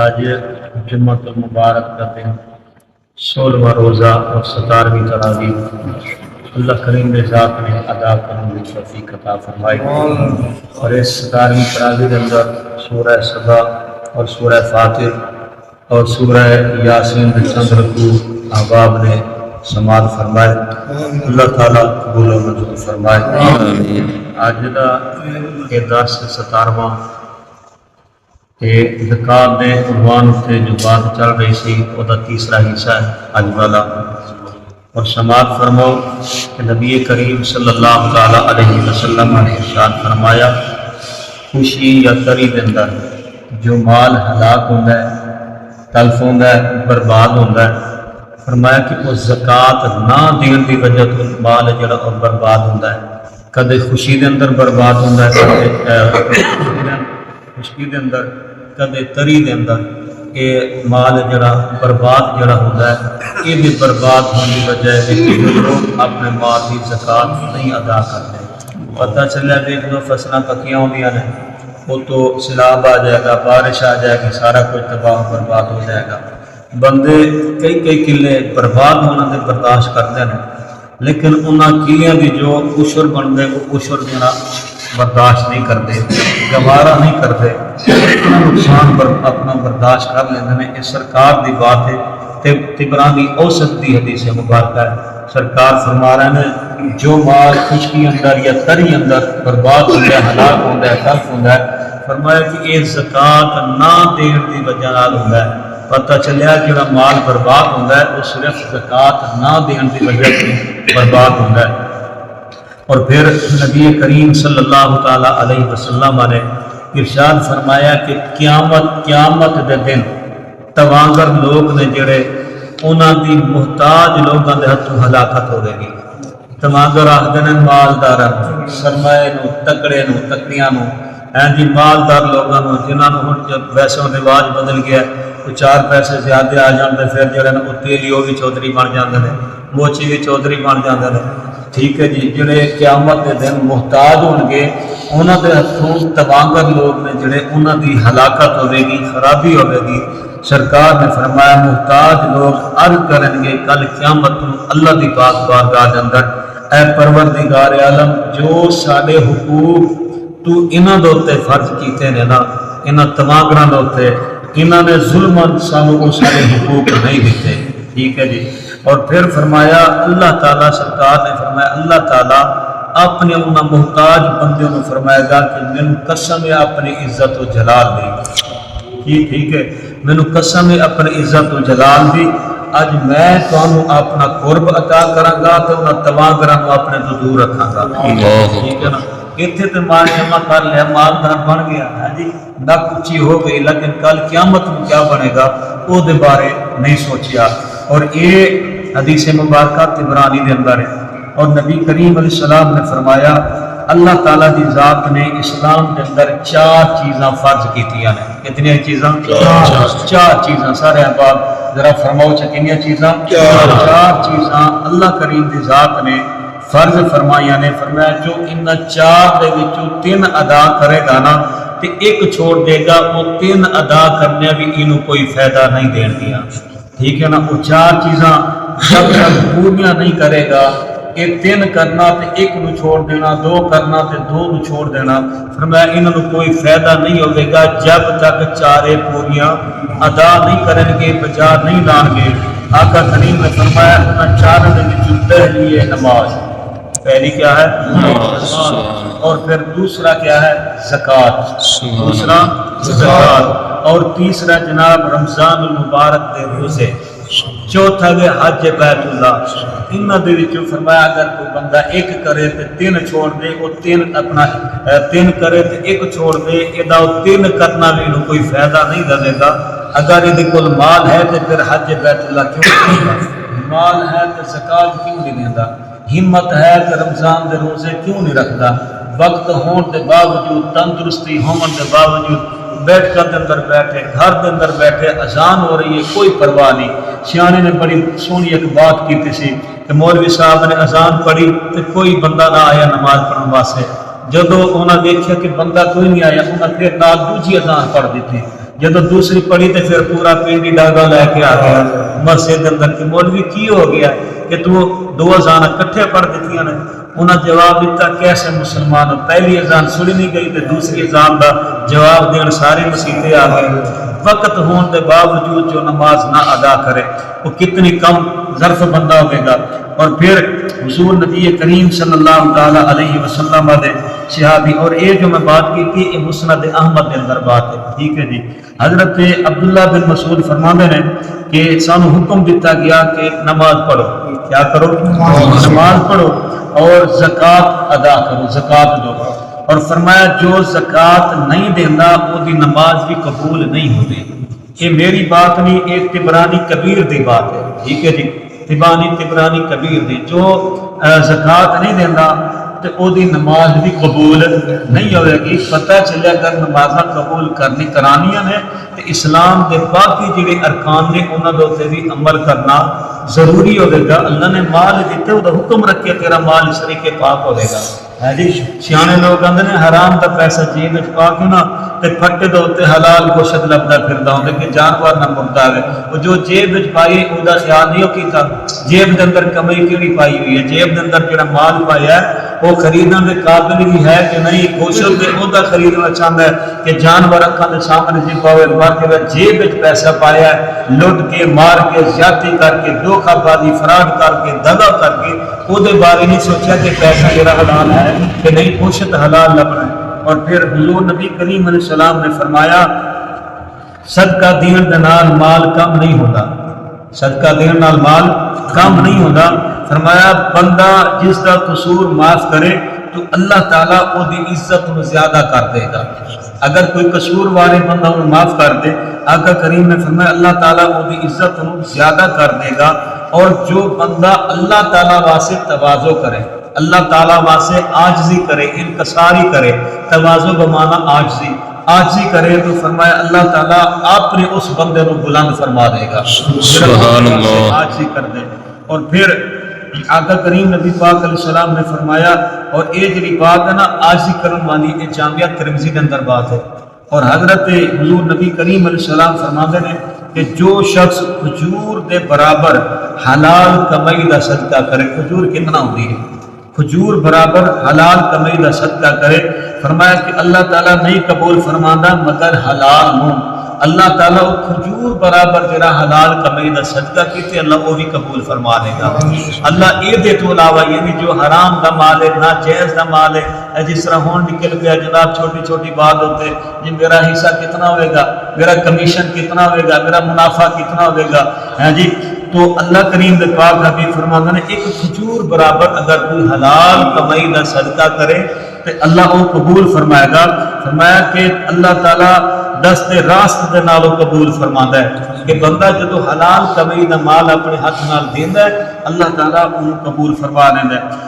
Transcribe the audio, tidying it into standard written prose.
آج جمعۃ المبارک کا دن 16واں روزہ اور 17ویں تراویح اللہ کریم نے ذات نے ادا کرنے کی توفیق عطا فرمائی، اور اس 17ویں تراویح کے اندر سورہ سبا اور سورہ فاتر اور سورہ یاسین کے چند رکوع احباب نے سماعت فرمائے۔ اللہ تعالیٰ قبول و منظور فرمائے۔ آج دا یہ درس 17واں زکات دے عنوان سے جو بات چل رہی سی وہ تیسرا حصہ ہے اج والا، اور سماعت فرماؤ کہ نبی کریم صلی اللہ تعالی علیہ وسلم نے ارشاد فرمایا، خوشی یا تری دے اندر جو مال ہلاک ہوندا ہے، تلف ہوندا ہے، برباد ہوندا ہے، فرمایا کہ وہ زکات نہ دین دی وجہ تو مال جڑا وہ برباد ہوندا ہے، کدے خوشی دے اندر برباد ہوندا ہے، کدے خوشی دے اندر، کدے تری دے اندر، یہ مال جڑا برباد جڑا ہوتا ہے، یہ بھی برباد ہونے کی وجہ ہے کہ لوگ اپنے مال کی زکات نہیں ادا کرتے۔ پتہ چلا کہ جو فصلیں پکیاں ہوندیاں نے وہ تو سیلاب آ جائے گا، بارش آ جائے گی، سارا کچھ تباہ برباد ہو جائے گا۔ بندے کئی کلے برباد ہونا دے برداشت کرتے ہیں، لیکن انہاں کلیاں دی جو عشر بنتے وہ عشر جڑا برداشت نہیں کرتے، گوارا نہیں کرتے، اتنا نقصان پر اپنا برداشت کر لیندے ہیں۔ اس سرکار دی بات ہے، طبرانی اوسط دی حدیث مبارکہ ہے۔ سرکار فرما رہے ہیں جو مال خشکی اندر یا تری اندر برباد ہوتا ہے، ہلاک ہوتا ہے، تلف ہوتا ہے، فرمایا کہ یہ زکات نہ دین دی وجہ نال ہوتا ہے۔ پتہ چلیا کہ جڑا مال برباد ہوتا ہے وہ صرف زکات نہ دین دی وجہ سے برباد ہوتا ہے۔ اور پھر نبی کریم صلی اللہ تعالی علیہ وسلم نے ارشاد فرمایا کہ قیامت دے دن توانگر لوگ نے جڑے انہاں دی محتاج لوگاں دے ہتھوں ہلاکت ہوے گی۔ توانگر آخدے نے مالداراں نوں، سرمایہ نوں، تکڑے نوں، تکڑیاں نوں، جی مالدار لوگاں نوں جنہاں نوں ہن جب ویسے رواج بدل گیا تو 4 پیسے زیادہ آ جاندے، پھر جڑے نے تیلی وہ بھی چودھری بن جاندے نے، موچی بھی چودھری بن جاندے نے۔ ٹھیک ہے جی، جڑے قیامت کے دن محتاج ہون گے انہاں دے ہتھوں توانگر لوگ نے جڑے انہاں دی ہلاکت ہوے گی، خرابی ہوے گی۔ سرکار نے فرمایا محتاج لوگ عرض کریں گے کل قیامت اللہ دی پاک بارگاہ دے اندر، اے پروردگار عالم، جو سارے حقوق تو انہاں دے اوتے فرض کیتے نے نا، انہاں توانگراں دے اوتے، انہاں نے ظلمن سانوں کو سارے حقوق نہیں دیتے۔ ٹھیک ہے جی، اور پھر فرمایا اللہ تعالیٰ، سرکار نے فرمایا اللہ تعالیٰ اپنے انہاں محتاج بندیوں نے فرمائے گا کہ میں قسم ہے اپنی عزت و جلال دی، ٹھیک ہے، میں قسم ہے اپنی عزت و جلال دی، اج میں تانوں اپنا قرب عطا کراں گا تے انہاں توانگراں نوں اپنے تو دور رکھاں گا۔ ٹھیک ہے نا، اتنے تو مال جمع کر لیا، مالدار بن گیا ہے جی، نک اونچی ہو گئی، لیکن کل قیامت میں کیا بنے گا وہ دے بارے نہیں سوچیا۔ اور یہ حدیث مبارکہ طبرانی دے اندر ہے، اور نبی کریم علیہ السلام نے فرمایا اللہ تعالیٰ دی ذات نے اسلام کے اندر 4 چیزاں فرض کیتیاں نے۔ کتنی چیزاں؟ 4 چیزاں۔ سارے احباب ذرا فرماؤ کنیاں چیزاں؟ 4 چیزاں اللہ کریم دی ذات نے فرض فرمائیاں نے۔ فرمایا جو ان 4 دے وچوں 3 ادا کرے گا نا تے ایک چھوڑ دے گا، وہ 3 ادا کرنے بھی انہوں کوئی فائدہ نہیں دین دیا۔ ٹھیک ہے نا، وہ 4 چیزاں جب تک پوریاں نہیں کرے گا، یہ 3 کرنا تے 1 نو چھوڑ دینا، 2 کرنا تے 2 نو چھوڑ دینا، فرمایا انہوں کوئی فائدہ نہیں ہوگے گا جب تک 4 پوریاں ادا نہیں کریں گے، بجا نہیں لان گے۔ آقا کریم نے فرمایا انہاں 4 دے وچوں پہلی ہے نماز، پہلی کیا ہے؟ نماز۔ اور پھر دوسرا کیا ہے؟ زکات، دوسرا زکات، اور تیسرا جناب رمضان المبارک دے روزے، چوتھا ہے حج بیت اللہ۔ انہاں دے وچوں فرمایا اگر کوئی بندہ 1 کرے تے 3 چھوڑ دے، وہ 3 اپنا 3 کرے تے 1 چھوڑ دے، ادا 3 کرنا بھی انہوں کوئی فائدہ نہیں دے گا۔ اگر یہ کول مال ہے تو پھر حج بیت اللہ کیوں نہیں کرتا؟ مال ہے تو زکات کیوں نہیں دینا؟ ہمت ہے تو رمضان دے روزے کیوں نہیں رکھتا؟ وقت ہون دے باوجود، تندرستی ہون دے باوجود بیٹھ کر دے اندر بیٹھے، گھر دے اندر بیٹھے، اذان ہو رہی ہے کوئی پرواہ نہیں۔ سیانے نے بڑی سونی ایک بات کی تھی کہ مولوی صاحب نے اذان پڑھی تو کوئی بندہ نہ آیا نماز پڑھنے واسطے، جدو انہاں دیکھا کہ بندہ کوئی نہیں آیا، انہاں پھر نال دوجی اذان پڑھ دیتی، جب دوسری پڑھی تو پھر پورا پنڈی ڈاگا لے کے آ گیا مسجد اندر کہ مولوی کی ہو گیا کہ تو دو اذان کٹھے پڑھ دیتی نے. انہاں جواب دیتا کیسے مسلمان ہو, پہلی اذان سنی نہیں گئی تو دوسری اذان دا جواب دین سارے مسیتے آ گئے. وقت ہون کے باوجود جو نماز نہ ادا کرے وہ کتنی کم ظرف بندہ ہوئے گا. اور پھر حضور نبی کریم صلی اللہ تعالی علیہ وسلم دے صحابی, اور یہ جو میں بات کی تھی یہ مسند احمد کے اندر بات ہے, ٹھیک ہے جی. حضرت عبداللہ بن مسعود فرماتے ہیں کہ سانو حکم دیتا گیا کہ نماز پڑھو, کیا کرو, نماز پڑھو اور زکوٰۃ ادا کرو, زکوٰۃ دو. اور فرمایا جو زکوٰۃ نہیں دینا وہ دی نماز بھی قبول نہیں ہوتی. یہ میری بات نہیں, ایک طبرانی کبیر دی بات ہے, ٹھیک ہے جی. طبرانی کبیر دی جو زکوٰۃ نہیں دینا تو او دی نماز بھی قبول نہیں ہوئے گی. پتہ چلے اگر نمازاں قبول کرانیاں نے تو اسلام دے باقی جڑے ارکان نے انہاں دے تے بھی عمل کرنا ضروری ہوئے گا. اللہ نے مال دیتے وہ حکم رکھے تیرا مال اس طریقے پاک ہوئے گا. ہے جی, سیانے لوگ آندے نے حرام دا پیسہ جیب وچ پا کے نا تے پھٹے دے اوتے حلال گوشت لبدا پھردا ہوندا کہ جانور نہ مردا ہے. وہ جو جیب وچ پائی او دا خیال نہیں کیتا جیب دے اندر کمائی کیڑی پائی ہوئی ہے, جیب دے اندر جڑا مال پایا ہے وہ خریدن دے قابل بھی ہے کہ نہیں. گوشت دے او دا خریدنا چاہندا ہے کہ جانور اکھاں دے سامنے جی پاوے, باقی جیب وچ پیسہ پایا ہے لٹ کے مار کے زیادتی کر کے دھوکہ بازی فراڈ کر کے دغا کر کے وہ دے بارے نہیں سوچا کہ پیسہ میرا حلال ہے کہ نہیں, گوشت حلال لبنا ہے. اور پھر حضور نبی کریم علیہ السلام نے فرمایا صدقہ دین دے نال مال کم نہیں ہوتا, صدقہ دین نال مال کم نہیں ہوتا. فرمایا بندہ جس کا قصور معاف کرے تو اللہ تعالیٰ وہ دی عزت میں زیادہ کر دے گا. اگر کوئی قصور والے بندہ انہوں معاف کر دے, آقا کریم نے فرمایا اللہ تعالیٰ وہ دی عزت میں زیادہ کر دے گا. اور جو بندہ اللہ تعالیٰ واسے تواضع کرے, اللہ تعالیٰ واسے عاجزی کرے, انکساری کرے, تواضع بمانا عاجزی کرے تو فرمایا اللہ تعالیٰ آپ نے اس بندے کو بلند فرما دے گا. سبحان اللہ, عاجزی کر دے. اور پھر آقا کریم نبی پاک علیہ السلام نے فرمایا, اور یہ جڑی بات ہے نا عاجزی کرن والی یہ جامعہ ترمذی کے اندر بات ہے. اور حضرت حضور نبی کریم علیہ السلام فرماتے ہیں کہ جو شخص کھجور دے برابر حلال کمائی دا صدقہ کرے, کھجور کتنا ہوتی ہے, کھجور برابر حلال کمائی دا صدقہ کرے, فرمایا کہ اللہ تعالیٰ نہیں قبول فرمانا مگر حلال ہوں. اللہ تعالیٰ وہ کھجور برابر جڑا حلال کمائی دا صدقہ کیتے اللہ وہ بھی قبول فرما لے گا. اللہ یہ دے تو علاوہ یعنی جو حرام دا مال ہے, ناجائز دا مال ہے, جس طرح ہون نکل گیا جناب چھوٹی چھوٹی بات ہوتے جی میرا حصہ کتنا ہوئے گا, میرا کمیشن کتنا ہوئے گا, میرا منافع کتنا ہوئے گا, ہے جی. تو اللہ کریم دے پاک حبیب فرماتا نے ایک کھجور برابر اگر کوئی حلال کمائی دا صدقہ کرے تو اللہ وہ قبول فرمائے گا. فرمایا کہ اللہ تعالیٰ دست راست دے نالوں قبول فرماتا ہے کہ بندہ جدو حلال کمائی دا مال اپنے ہاتھ نال دیندا ہے اللہ تعالیٰ انہوں قبول فرما دیندا ہے.